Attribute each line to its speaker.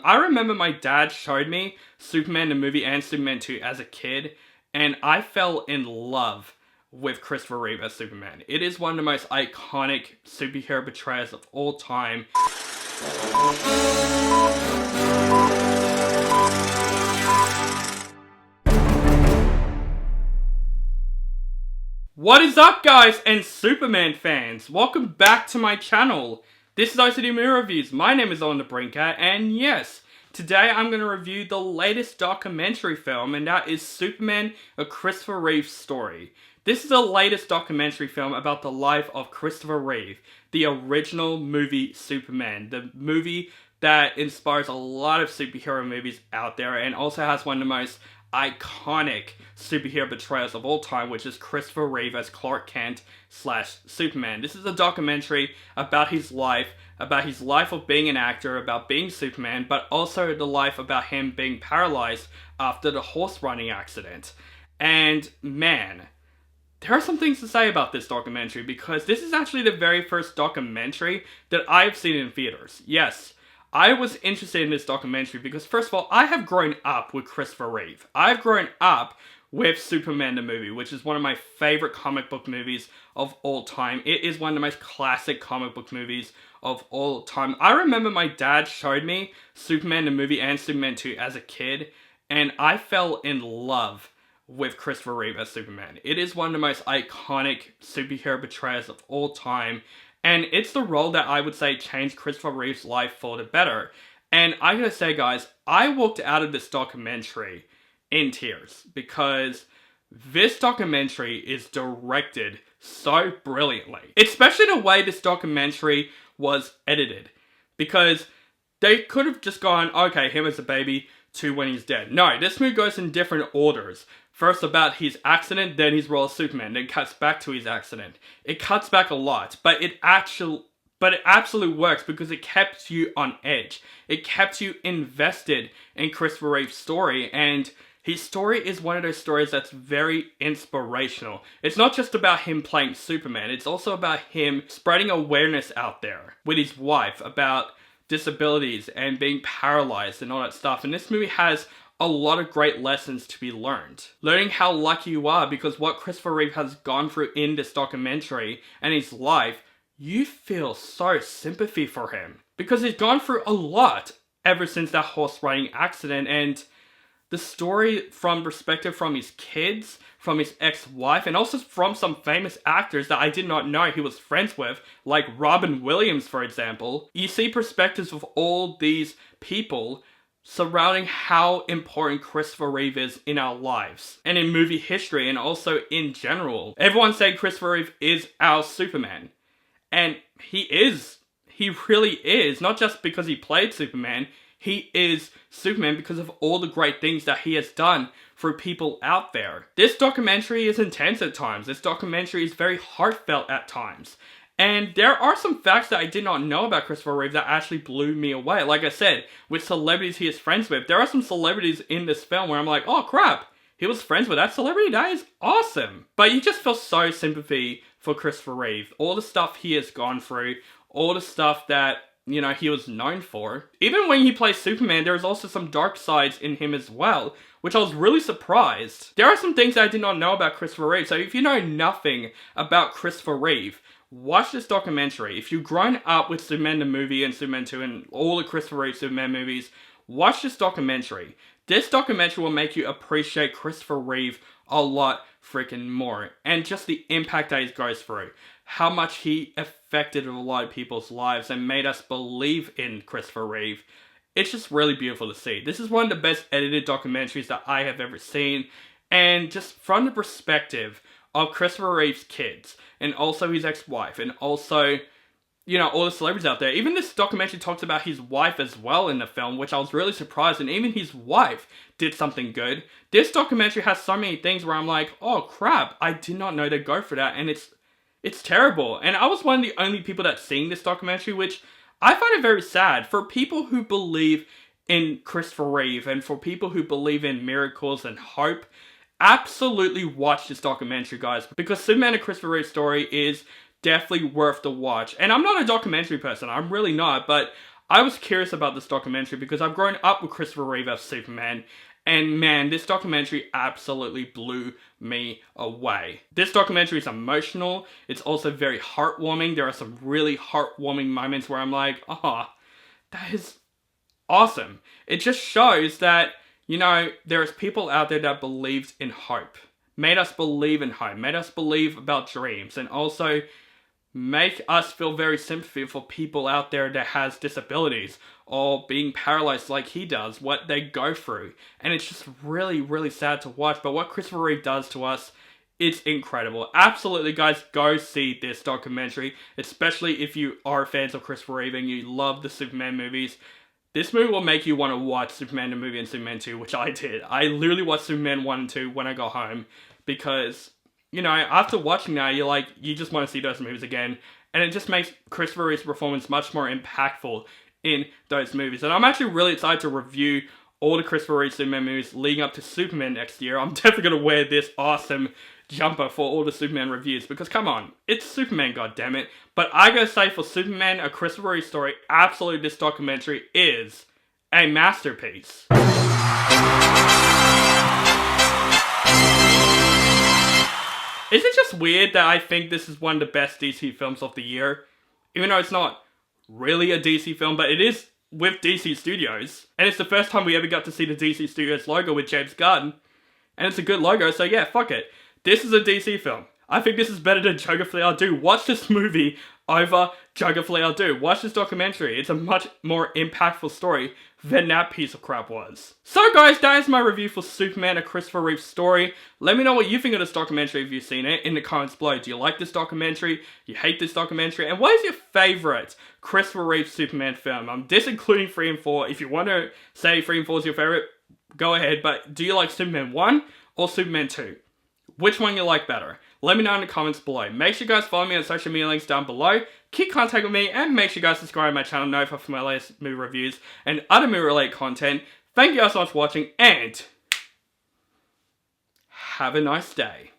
Speaker 1: I remember my dad showed me Superman the movie and Superman 2 as a kid, and I fell in love with Christopher Reeve as Superman. It is one of the most iconic superhero portrayals of all time. What is up, guys and Superman fans? Welcome back to my channel. This is OCD Movie Reviews. My name is On the Brinker, and yes, today I'm going to review the latest documentary film, and that is Superman, a Christopher Reeve story. This is the latest documentary film about the life of Christopher Reeve, the original movie Superman, the movie that inspires a lot of superhero movies out there and also has one of the most iconic superhero portrayals of all time, which is Christopher Reeve as Clark Kent / Superman. This is a documentary about his life of being an actor, about being Superman, but also the life about him being paralyzed after the horse running accident. And man, there are some things to say about this documentary because this is actually the very first documentary that I've seen in theaters. Yes, I was interested in this documentary because, first of all, I have grown up with Christopher Reeve. I've grown up with Superman the movie, which is one of my favorite comic book movies of all time. It is one of the most classic comic book movies of all time. I remember my dad showed me Superman the movie and Superman 2 as a kid, and I fell in love with Christopher Reeve as Superman. It is one of the most iconic superhero portrayals of all time. And it's the role that I would say changed Christopher Reeve's life for the better. And I gotta say, guys, I walked out of this documentary in tears because this documentary is directed so brilliantly. Especially the way this documentary was edited. Because they could have just gone, okay, him as a baby, to when he's dead. No, this movie goes in different orders. First about his accident, then his role as Superman, then cuts back to his accident. It cuts back a lot, but it absolutely works because it kept you on edge. It kept you invested in Christopher Reeve's story, and his story is one of those stories that's very inspirational. It's not just about him playing Superman, it's also about him spreading awareness out there with his wife about disabilities and being paralyzed and all that stuff. And this movie has a lot of great lessons to be learned. Learning how lucky you are because what Christopher Reeve has gone through in this documentary and his life, you feel so sympathy for him. Because he's gone through a lot ever since that horse riding accident, and the story from perspective from his kids, from his ex-wife, and also from some famous actors that I did not know he was friends with, like Robin Williams, for example. You see perspectives of all these people surrounding how important Christopher Reeve is in our lives and in movie history and also in general. Everyone saying Christopher Reeve is our Superman. And he is. He really is. Not just because he played Superman. He is Superman because of all the great things that he has done for people out there. This documentary is intense at times. This documentary is very heartfelt at times. And there are some facts that I did not know about Christopher Reeve that actually blew me away. Like I said, with celebrities he is friends with, there are some celebrities in this film where I'm like, oh crap, he was friends with that celebrity? That is awesome. But you just feel so sympathy for Christopher Reeve. All the stuff he has gone through, all the stuff that, you know, he was known for. Even when he plays Superman, there is also some dark sides in him as well, which I was really surprised. There are some things that I did not know about Christopher Reeve, so if you know nothing about Christopher Reeve, watch this documentary. If you've grown up with Superman the movie and Superman 2 and all the Christopher Reeve Superman movies, watch this documentary. This documentary will make you appreciate Christopher Reeve a lot freaking more. And just the impact that he goes through. How much he affected a lot of people's lives and made us believe in Christopher Reeve. It's just really beautiful to see. This is one of the best edited documentaries that I have ever seen. And just from the perspective of Christopher Reeve's kids, and also his ex-wife, and also, you know, all the celebrities out there. Even this documentary talks about his wife as well in the film, which I was really surprised, and even his wife did something good. This documentary has so many things where I'm like, oh crap, I did not know they'd go for that, and it's terrible. And I was one of the only people that's seen this documentary, which I find it very sad. For people who believe in Christopher Reeve, and for people who believe in miracles and hope, absolutely watch this documentary, guys, because Superman and Christopher Reeve's story is definitely worth the watch. And I'm not a documentary person, I'm really not, but I was curious about this documentary because I've grown up with Christopher Reeve as Superman, and man, this documentary absolutely blew me away. This documentary is emotional. It's also very heartwarming. There are some really heartwarming moments where I'm like, oh, that is awesome. It just shows that, you know, there's people out there that believes in hope. Made us believe in hope. Made us believe about dreams. And also make us feel very sympathy for people out there that has disabilities or being paralyzed like he does, what they go through. And it's just really, really sad to watch. But what Christopher Reeve does to us, it's incredible. Absolutely, guys, go see this documentary, especially if you are fans of Christopher Reeve and you love the Superman movies. This movie will make you want to watch Superman the movie and Superman 2, which I did. I literally watched Superman 1 and 2 when I got home because, you know, after watching that, you just want to see those movies again. And it just makes Christopher Reeve's performance much more impactful in those movies. And I'm actually really excited to review all the Christopher Reeve Superman movies leading up to Superman next year. I'm definitely going to wear this awesome jumper for all the Superman reviews because, come on, it's Superman, goddammit. But I gotta say, for Superman, A Christopher Reeve Story, absolutely this documentary is a masterpiece. Is it just weird that I think this is one of the best DC films of the year? Even though it's not really a DC film, but it is with DC Studios. And it's the first time we ever got to see the DC Studios logo with James Gunn. And it's a good logo, so yeah, fuck it. This is a DC film. I think this is better than Joker Flair Do. Watch this movie over Joker Flair Do. Watch this documentary. It's a much more impactful story than that piece of crap was. So guys, that is my review for Superman, A Christopher Reeve Story. Let me know what you think of this documentary if you've seen it in the comments below. Do you like this documentary? Do you hate this documentary? And what is your favourite Christopher Reeve Superman film? I'm disincluding 3 and 4. If you want to say 3 and 4 is your favourite, go ahead. But do you like Superman 1 or Superman 2? Which one you like better? Let me know in the comments below. Make sure you guys follow me on social media links down below. Keep contact with me and make sure you guys subscribe to my channel, notify for my latest movie reviews and other movie related content. Thank you guys so much for watching and have a nice day.